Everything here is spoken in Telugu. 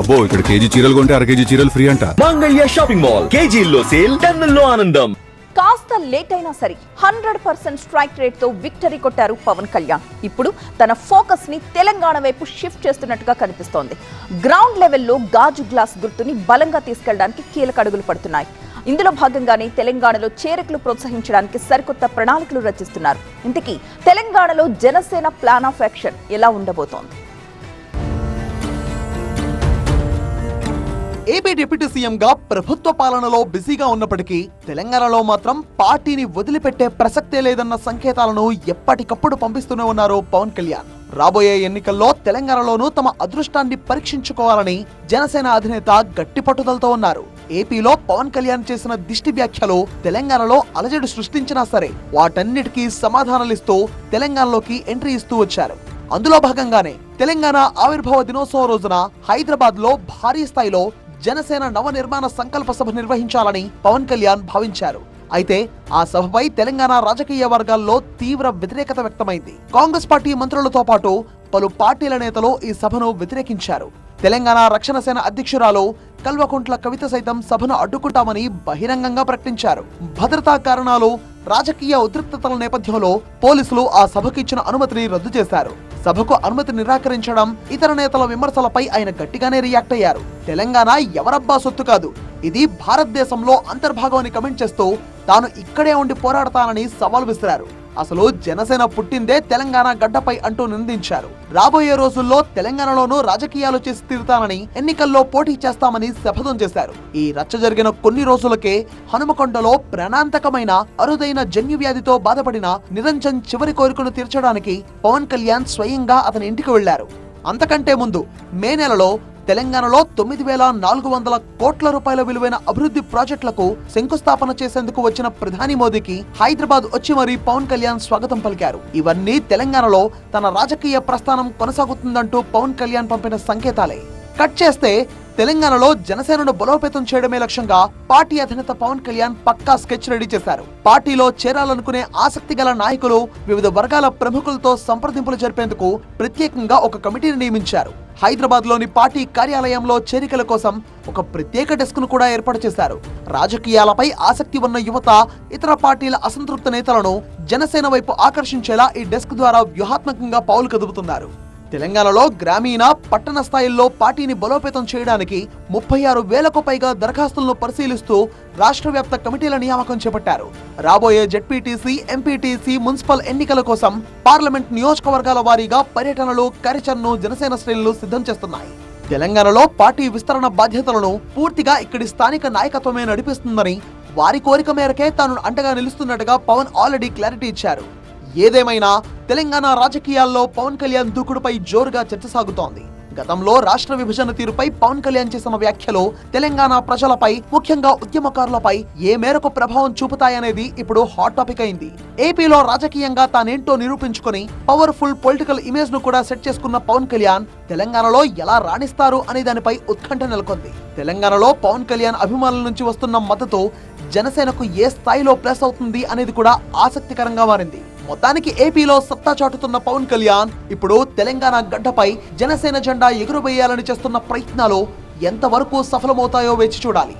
అబ్బో ఇక్కడ కేజీ చీరలు కొంటే అర కేజీ చీరలు ఫ్రీ అంట. మంగళ్య షాపింగ్ మాల్ కేజీల్లో సేల్, టన్నుల్లో ఆనందం. కాస్త లేట్ అయినా సరే 100% స్ట్రైక్ రేట్ తో విక్టరీ కొట్టారు పవన్ కళ్యాణ్. ఇప్పుడు తన ఫోకస్ ని తెలంగాణ వైపు షిఫ్ట్ చేస్తున్నట్టుగా కనిపిస్తోంది. గ్రౌండ్ లెవెల్లో గాజు గ్లాస్ గుర్తుని బలంగా తీసుకెళ్లడానికి కీలక అడుగులు పడుతున్నాయి. ఇందులో భాగంగానే తెలంగాణలో చేరికలు ప్రోత్సహించడానికి సరికొత్త ప్రణాళికలు రచిస్తున్నారు. ఇంతకీ తెలంగాణలో జనసేన ప్లాన్ ఆఫ్ యాక్షన్ ఎలా ఉండబోతోంది? ఏపీ డిప్యూటీ సీఎంగా ప్రభుత్వ పాలనలో బిజీగా ఉన్నప్పటికీ తెలంగాణలో మాత్రం పార్టీని వదిలిపెట్టే ప్రసక్తే లేదన్న సంకేతాలను ఎప్పటికప్పుడు పంపిస్తూనే ఉన్నారు పవన్ కళ్యాణ్. రాబోయే ఎన్నికల్లో తెలంగాణలోనూ తమ అదృష్టాన్ని పరీక్షించుకోవాలని జనసేన అధినేత గట్టి పట్టుదలతో ఉన్నారు. ఏపీలో పవన్ కళ్యాణ్ చేసిన దిష్టి వ్యాఖ్యలు తెలంగాణలో అలజడి సృష్టించినా సరే వాటన్నిటికీ సమాధానాలిస్తూ తెలంగాణలోకి ఎంట్రీ ఇస్తూ వచ్చారు. అందులో భాగంగానే తెలంగాణ ఆవిర్భావ దినోత్సవం రోజున హైదరాబాద్ లో భారీ స్థాయిలో జనసేన నవనిర్మాణ సంకల్ప సభ నిర్వహించాలని పవన్ కళ్యాణ్ భావించారు. అయితే ఆ సభపై తెలంగాణ రాజకీయ వర్గాల్లో తీవ్ర వ్యతిరేకత వ్యక్తమైంది. కాంగ్రెస్ పార్టీ మంత్రులతో పాటు పలు పార్టీల నేతలు ఈ సభను వ్యతిరేకించారు. తెలంగాణ రక్షణ సేన అధ్యక్షురాలు కల్వకుంట్ల కవిత సైతం సభను అడ్డుకుంటామని బహిరంగంగా ప్రకటించారు. భద్రతా కారణాలు, రాజకీయ ఉద్రిక్తతల నేపథ్యంలో పోలీసులు ఆ సభకు ఇచ్చిన అనుమతిని రద్దు చేశారు. సభకు అనుమతి నిరాకరించడం, ఇతర నేతల విమర్శలపై ఆయన గట్టిగానే రియాక్ట్ అయ్యారు. తెలంగాణ ఎవరబ్బా సొత్తు కాదు, ఇది భారతదేశంలో అంతర్భాగం అని కమెంట్ చేస్తూ తాను ఇక్కడే ఉండి పోరాడతానని సవాల్ విసిరారు. అసలు జనసేన పుట్టిందే తెలంగాణ గడ్డపై అంటూ నిందించారు. రాబోయే రోజుల్లో తెలంగాణలోనూ రాజకీయాలు చేసి తీరుతానని, ఎన్నికల్లో పోటీ చేస్తామని శపథం చేశారు. ఈ రచ్చ జరిగిన కొన్ని రోజులకే హనుమకొండలో ప్రాణాంతకమైన అరుదైన జన్యు వ్యాధితో బాధపడిన నిరంజన్ చివరి కోరికను తీర్చడానికి పవన్ కళ్యాణ్ స్వయంగా అతని ఇంటికి వెళ్లారు. అంతకంటే ముందు మే నెలలో తెలంగాణలో 9,400 కోట్ల రూపాయల విలువైన అభివృద్ధి ప్రాజెక్టులకు శంకుస్థాపన చేసేందుకు వచ్చిన ప్రధాని మోదీకి హైదరాబాద్ వచ్చి మరీ పవన్ కళ్యాణ్ స్వాగతం పలికారు. ఇవన్నీ తెలంగాణలో తన రాజకీయ ప్రస్థానం కొనసాగుతుందంటూ పవన్ కళ్యాణ్ పంపిన సంకేతాలే. కట్ చేస్తే తెలంగాణలో జనసేనను బలోపేతం చేయడమే లక్ష్యంగా పార్టీ అధినేత పవన్ కళ్యాణ్ పక్కా స్కెచ్ రెడీ చేశారు. పార్టీలో చేరాలనుకునే ఆసక్తి గల నాయకులు, వివిధ వర్గాల ప్రముఖులతో సంప్రదింపులు జరిపేందుకు ప్రత్యేకంగా ఒక కమిటీని నియమించారు. హైదరాబాద్ లోని పార్టీ కార్యాలయంలో చేరికల కోసం ఒక ప్రత్యేక డెస్క్ ను కూడా ఏర్పాటు చేశారు. రాజకీయాలపై ఆసక్తి ఉన్న యువత, ఇతర పార్టీల అసంతృప్త నేతలను జనసేన వైపు ఆకర్షించేలా ఈ డెస్క్ ద్వారా వ్యూహాత్మకంగా పావులు కదుపుతున్నారు. తెలంగాణలో గ్రామీణ, పట్టణ స్థాయిల్లో పార్టీని బలోపేతం చేయడానికి 36,000కు పైగా దరఖాస్తులను పరిశీలిస్తూ రాష్ట్ర వ్యాప్త కమిటీల నియామకం చేపట్టారు. రాబోయే జెడ్పీటీసీ, ఎంపీటీసీ, మున్సిపల్ ఎన్నికల కోసం పార్లమెంట్ నియోజకవర్గాల వారీగా పర్యటనలు, కార్యాచరణను జనసేన శ్రేణులు సిద్ధం చేస్తున్నాయి. తెలంగాణలో పార్టీ విస్తరణ బాధ్యతలను పూర్తిగా ఇక్కడి స్థానిక నాయకత్వమే నడిపిస్తుందని, వారి కోరిక మేరకే తాను అండగా నిలుస్తున్నట్టుగా పవన్ ఆల్రెడీ క్లారిటీ ఇచ్చారు. ఏదేమైనా తెలంగాణ రాజకీయాల్లో పవన్ కళ్యాణ్ దూకుడుపై జోరుగా చర్చ సాగుతోంది. గతంలో రాష్ట్ర విభజన తీరుపై పవన్ కళ్యాణ్ చేసిన వ్యాఖ్యలు తెలంగాణ ప్రజలపై, ముఖ్యంగా ఉద్యమకారులపై ఏ మేరకు ప్రభావం చూపుతాయనేది ఇప్పుడు హాట్ టాపిక్ అయింది. ఏపీలో రాజకీయంగా తానేంటో నిరూపించుకుని పవర్ఫుల్ పొలిటికల్ ఇమేజ్ ను కూడా సెట్ చేసుకున్న పవన్ కళ్యాణ్ తెలంగాణలో ఎలా రాణిస్తారు అనే దానిపై ఉత్కంఠ నెలకొంది. తెలంగాణలో పవన్ కళ్యాణ్ అభిమానుల నుంచి వస్తున్న మద్దతు జనసేనకు ఏ స్థాయిలో ప్లస్ అవుతుంది అనేది కూడా ఆసక్తికరంగా మారింది. మొత్తానికి ఏపీలో సత్తా చాటుతున్న పవన్ కళ్యాణ్ ఇప్పుడు తెలంగాణ గడ్డపై జనసేన జెండా ఎగురవేయాలని చేస్తున్న ప్రయత్నాలు ఎంతవరకు సఫలమవుతాయో వేచి చూడాలి.